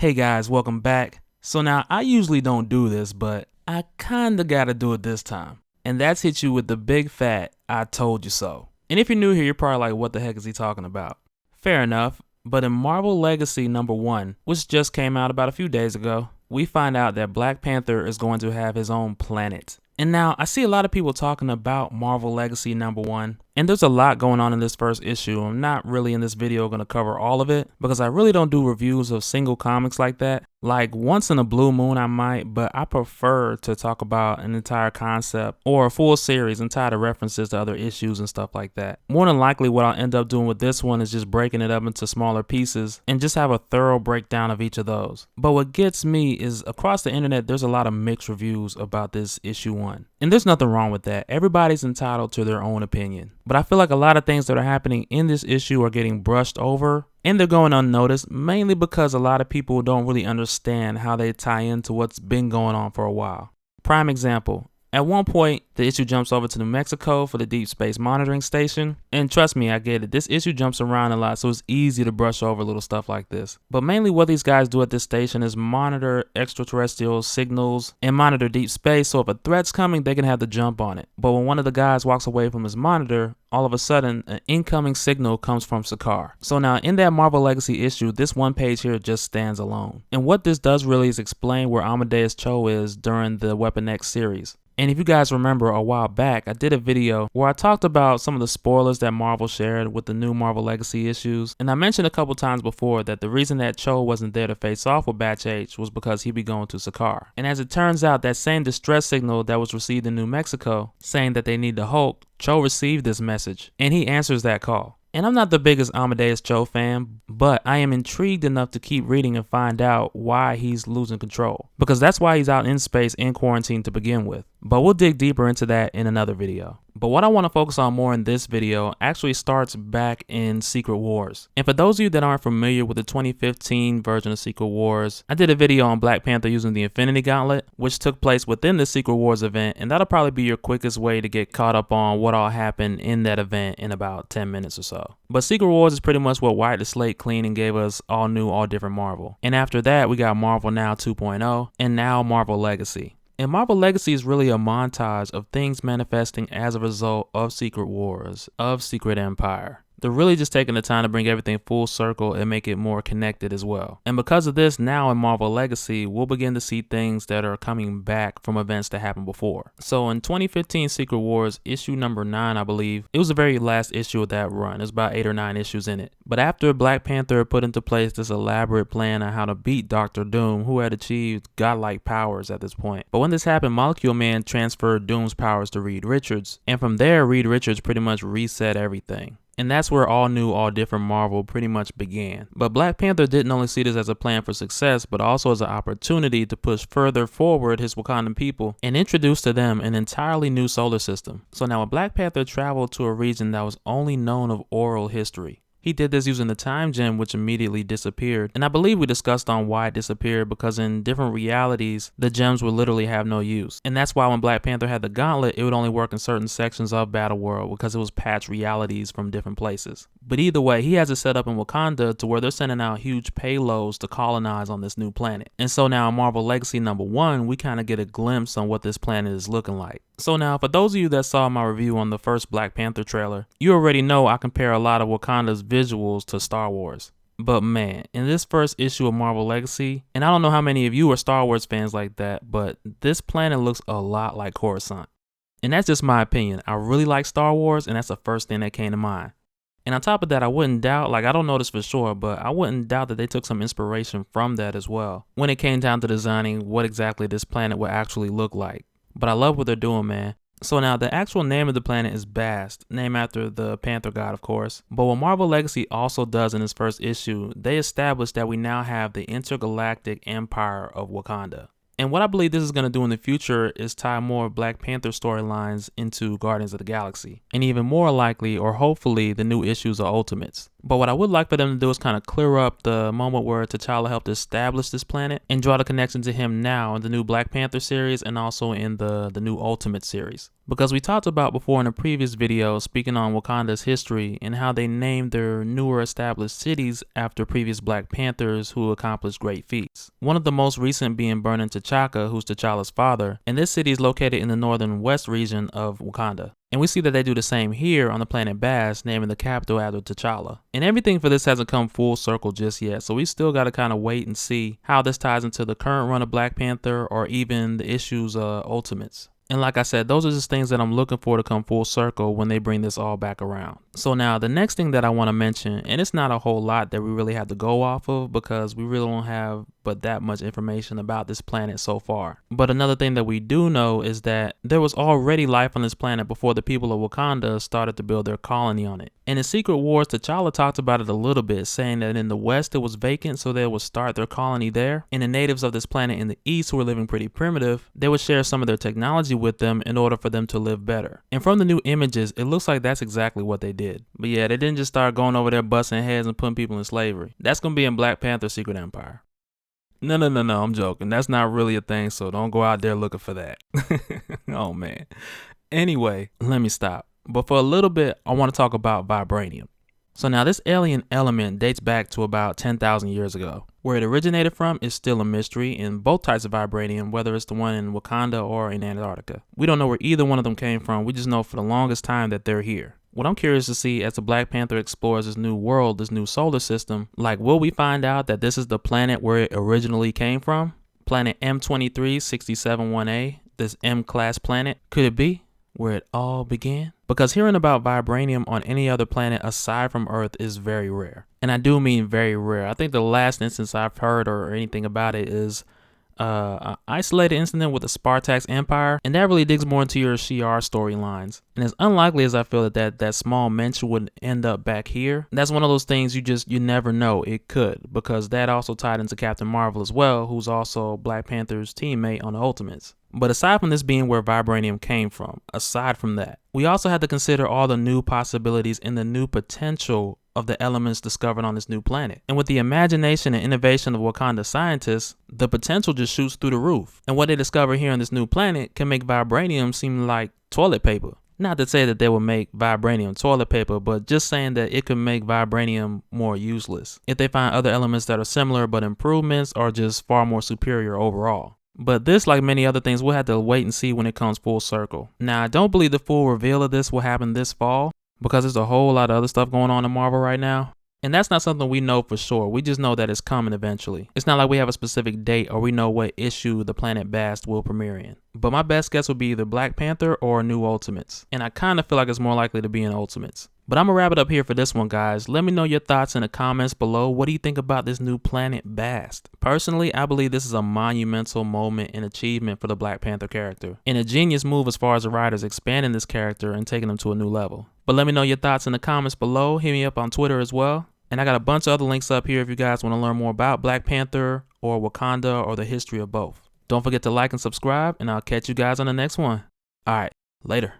Hey guys, welcome back. So now I usually don't do this, but I kinda gotta do it this time. And that's hit you with the big fat I told you so. And if you're new here, you're probably like, what the heck is he talking about? Fair enough, but in Marvel Legacy #1, which just came out about a few days ago, we find out that Black Panther is going to have his own planet. And now I see a lot of people talking about Marvel Legacy #1, and there's a lot going on in this first issue. I'm not really in this video going to cover all of it because I really don't do reviews of single comics like that. Like once in a blue moon I might, but I prefer to talk about an entire concept or a full series and tie the references to other issues and stuff like that. More than likely what I'll end up doing with this one is just breaking it up into smaller pieces and just have a thorough breakdown of each of those. But what gets me is across the internet there's a lot of mixed reviews about this issue 1. And there's nothing wrong with that. Everybody's entitled to their own opinion. But I feel like a lot of things that are happening in this issue are getting brushed over and they're going unnoticed, mainly because a lot of people don't really understand how they tie into what's been going on for a while. Prime example. At one point, the issue jumps over to New Mexico for the Deep Space Monitoring Station. And trust me, I get it. This issue jumps around a lot, so it's easy to brush over little stuff like this. But mainly what these guys do at this station is monitor extraterrestrial signals and monitor deep space, so if a threat's coming, they can have the jump on it. But when one of the guys walks away from his monitor, all of a sudden, an incoming signal comes from Sakaar. So now in that Marvel Legacy issue, this one page here just stands alone. And what this does really is explain where Amadeus Cho is during the Weapon X series. And if you guys remember a while back, I did a video where I talked about some of the spoilers that Marvel shared with the new Marvel Legacy issues. And I mentioned a couple times before that the reason that Cho wasn't there to face off with Batch H was because he'd be going to Sakaar. And as it turns out, that same distress signal that was received in New Mexico saying that they need the Hulk, Cho received this message and he answers that call. And I'm not the biggest Amadeus Cho fan, but I am intrigued enough to keep reading and find out why he's losing control. Because that's why he's out in space in quarantine to begin with. But we'll dig deeper into that in another video. But what I want to focus on more in this video actually starts back in Secret Wars. And for those of you that aren't familiar with the 2015 version of Secret Wars, I did a video on Black Panther using the Infinity Gauntlet, which took place within the Secret Wars event, and that'll probably be your quickest way to get caught up on what all happened in that event in about 10 minutes or so. But Secret Wars is pretty much what wiped the slate clean and gave us all new, all different Marvel. And after that, we got Marvel Now 2.0 and now Marvel Legacy. And Marvel Legacy is really a montage of things manifesting as a result of Secret Wars, of Secret Empire. They're really just taking the time to bring everything full circle and make it more connected as well. And because of this, now in Marvel Legacy, we'll begin to see things that are coming back from events that happened before. So in 2015 Secret Wars, issue number 9, I believe, it was the very last issue of that run. There's about 8 or 9 issues in it. But after Black Panther put into place this elaborate plan on how to beat Dr. Doom, who had achieved godlike powers at this point. But when this happened, Molecule Man transferred Doom's powers to Reed Richards. And from there, Reed Richards pretty much reset everything. And that's where all new, all different Marvel pretty much began. But Black Panther didn't only see this as a plan for success, but also as an opportunity to push further forward his Wakandan people and introduce to them an entirely new solar system. So now when Black Panther traveled to a region that was only known of oral history, he did this using the time gem, which immediately disappeared. And I believe we discussed on why it disappeared, because in different realities, the gems would literally have no use. And that's why when Black Panther had the gauntlet, it would only work in certain sections of Battle World because it was patched realities from different places. But either way, he has it set up in Wakanda to where they're sending out huge payloads to colonize on this new planet. And so now in Marvel Legacy #1, we kind of get a glimpse on what this planet is looking like. So now, for those of you that saw my review on the first Black Panther trailer, you already know I compare a lot of Wakanda's visuals to Star Wars. But man, in this first issue of Marvel Legacy, and I don't know how many of you are Star Wars fans like that, but this planet looks a lot like Coruscant. And that's just my opinion. I really like Star Wars, and that's the first thing that came to mind. And on top of that, I wouldn't doubt, I don't know this for sure, but I wouldn't doubt that they took some inspiration from that as well when it came down to designing what exactly this planet would actually look like. But I love what they're doing, man. So now the actual name of the planet is Bast, named after the Panther god, of course. But what Marvel Legacy also does in this first issue, they establish that we now have the intergalactic empire of Wakanda. And what I believe this is going to do in the future is tie more Black Panther storylines into Guardians of the Galaxy. And even more likely, or hopefully, the new issues of Ultimates. But what I would like for them to do is kind of clear up the moment where T'Challa helped establish this planet and draw the connection to him now in the new Black Panther series and also in the new Ultimate series. Because we talked about before in a previous video speaking on Wakanda's history and how they named their newer established cities after previous Black Panthers who accomplished great feats. One of the most recent being Burning T'Chaka, who's T'Challa's father, and this city is located in the northern west region of Wakanda. And we see that they do the same here on the planet Bast, naming the capital after T'Challa. And everything for this hasn't come full circle just yet, so we still got to kind of wait and see how this ties into the current run of Black Panther or even the issues Ultimates. And like I said, those are just things that I'm looking for to come full circle when they bring this all back around. So now the next thing that I want to mention, and it's not a whole lot that we really have to go off of because we really don't have but that much information about this planet so far. But another thing that we do know is that there was already life on this planet before the people of Wakanda started to build their colony on it. And in Secret Wars, T'Challa talked about it a little bit, saying that in the West it was vacant, so they would start their colony there. And the natives of this planet in the East, who were living pretty primitive, they would share some of their technology with them in order for them to live better. And from the new images, it looks like that's exactly what they did. But yeah, they didn't just start going over there busting heads and putting people in slavery. That's gonna be in Black Panther Secret Empire. No, I'm joking. That's not really a thing, so don't go out there looking for that. Oh man. Anyway, let me stop. But for a little bit, I want to talk about vibranium. So now this alien element dates back to about 10,000 years ago. Where it originated from is still a mystery in both types of vibranium, whether it's the one in Wakanda or in Antarctica. We don't know where either one of them came from, we just know for the longest time that they're here. What I'm curious to see as the Black Panther explores this new world, this new solar system, like will we find out that this is the planet where it originally came from? Planet M23671A, this M-class planet, could it be where it all began? Because hearing about vibranium on any other planet aside from Earth is very rare. And I do mean very rare. I think the last instance I've heard or anything about it is an isolated incident with the Spartax Empire, and that really digs more into your Shi'ar storylines. And as unlikely as I feel that small mention would end up back here, that's one of those things you never know. It could, because that also tied into Captain Marvel as well, who's also Black Panther's teammate on the Ultimates. But aside from this being where vibranium came from, aside from that, we also had to consider all the new possibilities and the new potential of the elements discovered on this new planet. And with the imagination and innovation of Wakanda scientists, the potential just shoots through the roof. And what they discover here on this new planet can make vibranium seem like toilet paper. Not to say that they will make vibranium toilet paper, but just saying that it could make vibranium more useless if they find other elements that are similar but improvements or just far more superior overall. But this, like many other things, we'll have to wait and see when it comes full circle. Now, I don't believe the full reveal of this will happen this fall, because there's a whole lot of other stuff going on in Marvel right now. And that's not something we know for sure. We just know that it's coming eventually. It's not like we have a specific date or we know what issue the planet Bast will premiere in. But my best guess would be either Black Panther or New Ultimates. And I kind of feel like it's more likely to be in Ultimates. But I'm going to wrap it up here for this one, guys. Let me know your thoughts in the comments below. What do you think about this new planet Bast? Personally, I believe this is a monumental moment and achievement for the Black Panther character, and a genius move as far as the writers expanding this character and taking him to a new level. But let me know your thoughts in the comments below. Hit me up on Twitter as well. And I got a bunch of other links up here if you guys want to learn more about Black Panther or Wakanda or the history of both. Don't forget to like and subscribe, and I'll catch you guys on the next one. All right, later.